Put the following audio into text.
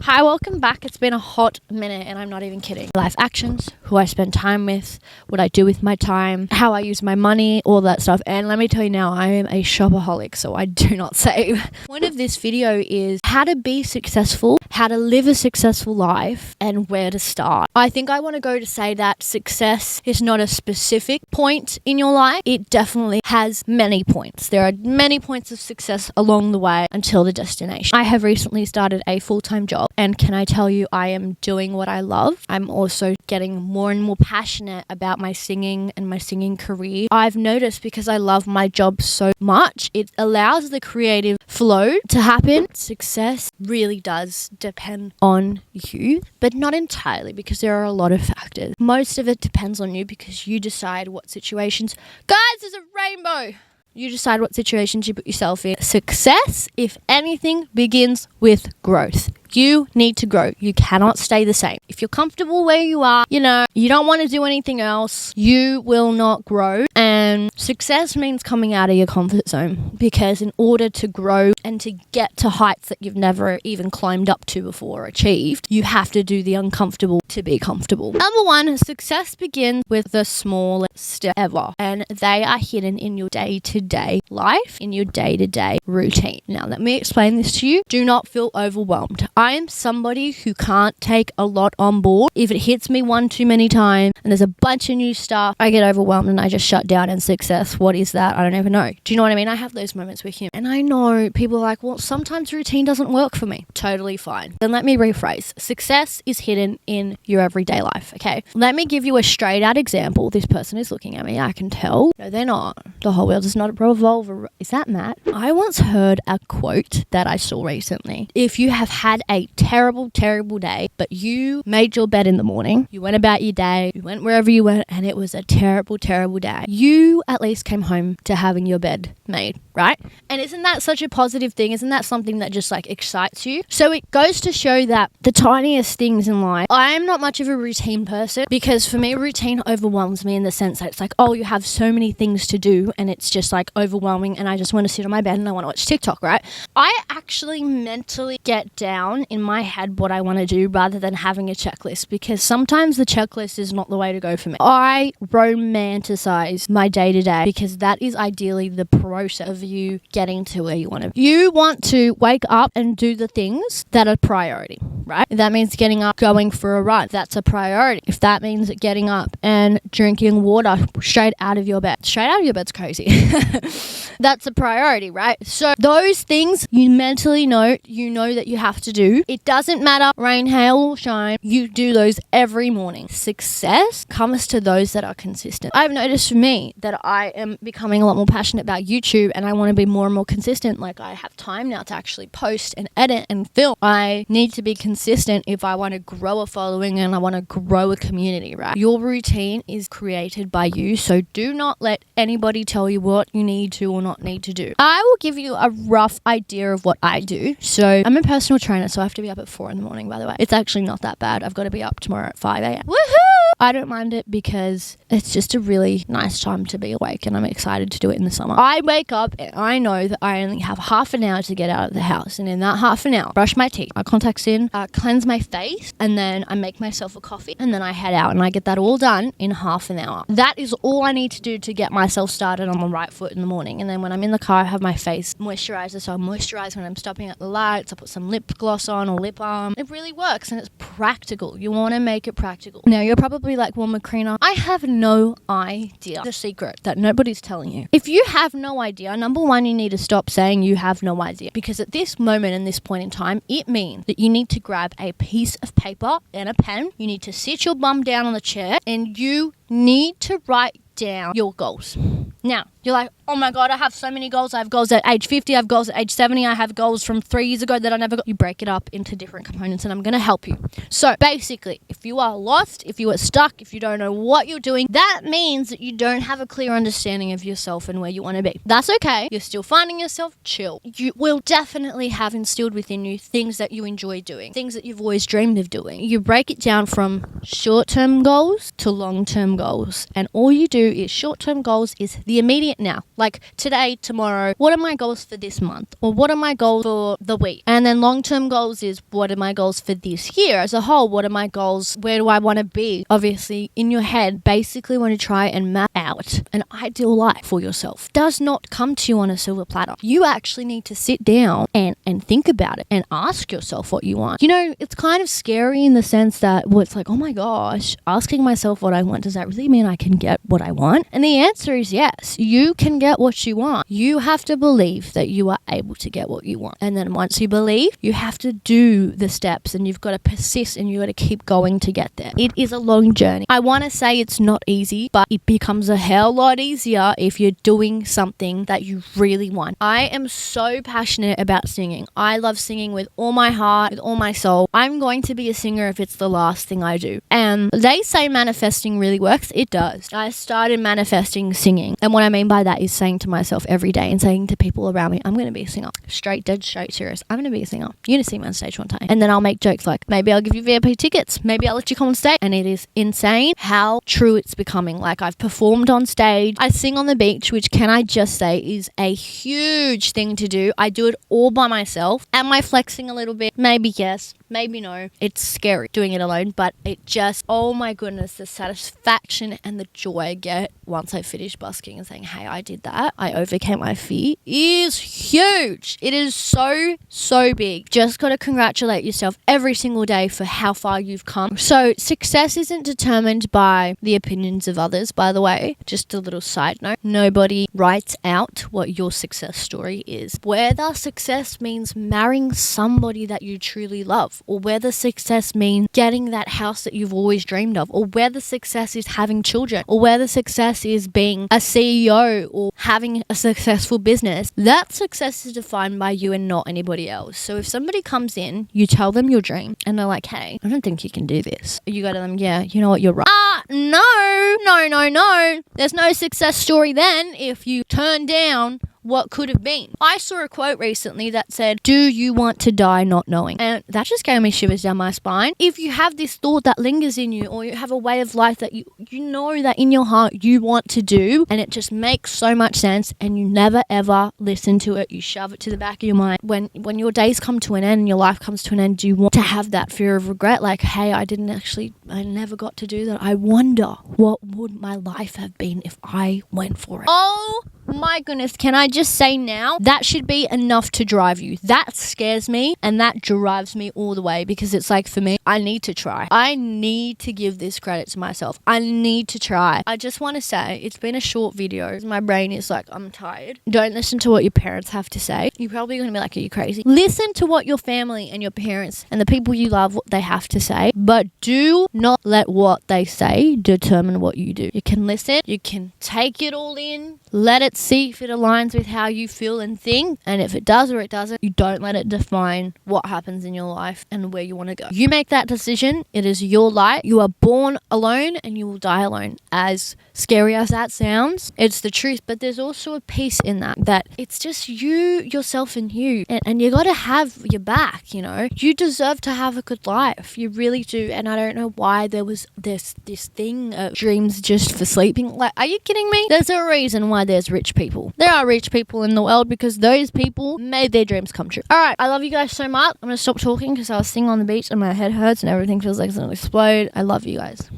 Hi, welcome back. It's been a hot minute and I'm not even kidding. Life actions, who I spend time with, what I do with my time, how I use my money, all that stuff. And let me tell you now, I am a shopaholic, so I do not save. The point of this video is how to be successful, how to live a successful life, and where to start. I think I want to go to say that success is not a specific point in your life. It definitely has many points. There are many points of success along the way until the destination. I have recently started a full-time job, and can I tell you, I am doing what I love. I'm also getting more and more passionate about my singing and my singing career. I've noticed because I love my job so much, it allows the creative flow to happen. Success really does depend on you, but not entirely, because there are a lot of factors. Most of it depends on you because you decide what situations. Guys, there's a rainbow! You decide what situations you put yourself in. Success, if anything, begins with growth. You need to grow. You cannot stay the same. If you're comfortable where you are, you don't want to do anything else, you will not grow. And success means coming out of your comfort zone, because in order to grow and to get to heights that you've never even climbed up to before or achieved, you have to do the uncomfortable to be comfortable. Number one, success begins with the smallest step ever, and they are hidden in your day-to-day life, in your day-to-day routine. Now, let me explain this to you. Do not feel overwhelmed. I am somebody who can't take a lot on board. If it hits me one too many times and there's a bunch of new stuff, I get overwhelmed and I just shut down. And success, what is that? I don't even know. Do you know what I mean? I have those moments with him. And I know people are like, well, sometimes routine doesn't work for me. Totally fine. Then let me rephrase. Success is hidden in your everyday life, okay? Let me give you a straight out example. This person is looking at me. I can tell. No, they're not. The whole world does not revolve. Is that Matt? I once heard a quote that I saw recently. If you have had a terrible, terrible day, but you made your bed in the morning, you went about your day, you went wherever you went, and it was a terrible, terrible day, you at least came home to having your bed made, right? And isn't that such a positive thing? Isn't that something that just excites you? So it goes to show that the tiniest things in life, I am not much of a routine person, because for me, routine overwhelms me in the sense that it's oh, you have so many things to do and it's just overwhelming, and I just want to sit on my bed and I want to watch TikTok, right? I actually mentally get down in my head what I want to do rather than having a checklist, because sometimes the checklist is not the way to go for me. I romanticize my day-to-day because that is ideally the process of you getting to where you want to be. You want to wake up and do the things that are priority, right? If that means getting up, going for a run, that's a priority. If that means getting up and drinking water straight out of your bed, straight out of your bed's crazy. That's a priority, right? So those things you mentally know, that you have to do. It doesn't matter, rain, hail, or shine. You do those every morning. Success comes to those that are consistent. I've noticed for me that I am becoming a lot more passionate about YouTube, and I want to be more and more consistent. I have time now to actually post and edit and film. I need to be consistent if I want to grow a following and I want to grow a community, right? Your routine is created by you, so do not let anybody tell you what you need to or not need to do. I will give you a rough idea of what I do. So I'm a personal trainer, so I have to be up at 4 a.m, by the way. It's actually not that bad. I've got to be up tomorrow at 5 a.m. Woohoo! I don't mind it because it's just a really nice time to be awake, and I'm excited to do it in the summer. I wake up and I know that I only have half an hour to get out of the house, and in that half an hour, brush my teeth, my contacts in, cleanse my face, and then I make myself a coffee, and then I head out, and I get that all done in half an hour. That is all I need to do to get myself started on the right foot in the morning. And then when I'm in the car, I have my face moisturizer, so I moisturize when I'm stopping at the lights. I put some lip gloss on or lip balm. It really works, and it's practical. You want to make it practical. Now, you're probably like, well, Macrina, I have no idea. The secret that nobody's telling you. If you have no idea, number one, you need to stop saying you have no idea, because at this moment and this point in time, it means that you need to grab a piece of paper and a pen. You need to sit your bum down on the chair, and you need to write down your goals. Now, you're like, oh my God, I have so many goals. I have goals at age 50, I have goals at age 70, I have goals from 3 years ago that I never got. You break it up into different components, and I'm going to help you. So basically, if you are lost, if you are stuck, if you don't know what you're doing, that means that you don't have a clear understanding of yourself and where you want to be. That's okay. You're still finding yourself. Chill. You will definitely have instilled within you things that you enjoy doing, things that you've always dreamed of doing. You break it down from short-term goals to long-term goals, and all you do is short-term goals is the immediate now. Like today, tomorrow, what are my goals for this month? Or what are my goals for the week? And then long-term goals is, what are my goals for this year as a whole? What are my goals? Where do I want to be? Obviously, in your head, basically want to try and map out an ideal life for yourself. Does not come to you on a silver platter. You actually need to sit down and think about it and ask yourself what you want. You know, it's kind of scary in the sense that, well, it's like, oh my gosh, asking myself what I want, does that really mean I can get what I want? And the answer is yes. You can get what you want. You have to believe that you are able to get what you want. And then once you believe, you have to do the steps, and you've got to persist, and you've got to keep going to get there. It is a long journey. I want to say it's not easy, but it becomes a hell lot easier if you're doing something that you really want. I am so passionate about singing. I love singing with all my heart, with all my soul. I'm going to be a singer if it's the last thing I do. And they say manifesting really works. It does. I started manifesting singing. And what I mean by that is saying to myself every day and saying to people around me, I'm going to be a singer. Dead straight serious. I'm going to be a singer. You're going to see me on stage one time. And then I'll make jokes like, maybe I'll give you VIP tickets. Maybe I'll let you come on stage. And it is insane how true it's becoming. Like, I've performed on stage. I sing on the beach, which, can I just say, is a huge thing to do. I do it all by myself. Am I flexing a little bit? Maybe yes. Maybe no. It's scary doing it alone, but it just, oh my goodness, the satisfaction and the joy I get once I finish busking and saying, hey, I did that, I overcame my fear, is huge. It is so big. Just got to congratulate yourself every single day for how far you've come. So success isn't determined by the opinions of others, by the way. Just a little side note. Nobody writes out what your success story is. Whether success means marrying somebody that you truly love, or whether success means getting that house that you've always dreamed of, or whether success is having children, or whether success is being a CEO or having a successful business, that success is defined by you and not anybody else. So if somebody comes in, you tell them your dream, and they're like, hey, I don't think you can do this. You go to them, yeah, you know what, you're right. No. There's no success story then if you turn down what could have been. I saw a quote recently that said, do you want to die not knowing? And that just gave me shivers down my spine. If you have this thought that lingers in you, or you have a way of life that you know that in your heart you want to do, and it just makes so much sense, and you never ever listen to it, you shove it to the back of your mind. When your days come to an end and your life comes to an end, do you want to have that fear of regret? Like, hey, I never got to do that. I wonder what would my life have been if I went for it. Oh my goodness, can I just say now, that should be enough to drive you. That scares me, and that drives me all the way, because it's like, for me, I need to try. I need to give this credit to myself. I need to try. I just want to say, it's been a short video. My brain is like, I'm tired. Don't listen to what your parents have to say. You're probably going to be like, are you crazy? Listen to what your family and your parents and the people you love, what they have to say, but do not let what they say determine what you do. You can listen, you can take it all in, let it see if it aligns with how you feel and think, and if it does or it doesn't, you don't let it define what happens in your life and where you want to go. You make that decision. It is your life. You are born alone and you will die alone. As scary as that sounds, it's the truth, but there's also a peace in that it's just you, yourself, and you, and you got to have your back. You deserve to have a good life. You really do. And I don't know why there was this thing of dreams just for sleeping. Like, are you kidding me? There's a reason why there's rich people. There are rich people in the world because those people made their dreams come true. Alright, I love you guys so much. I'm going to stop talking because I was sitting on the beach and my head hurts and everything feels like it's going to explode. I love you guys.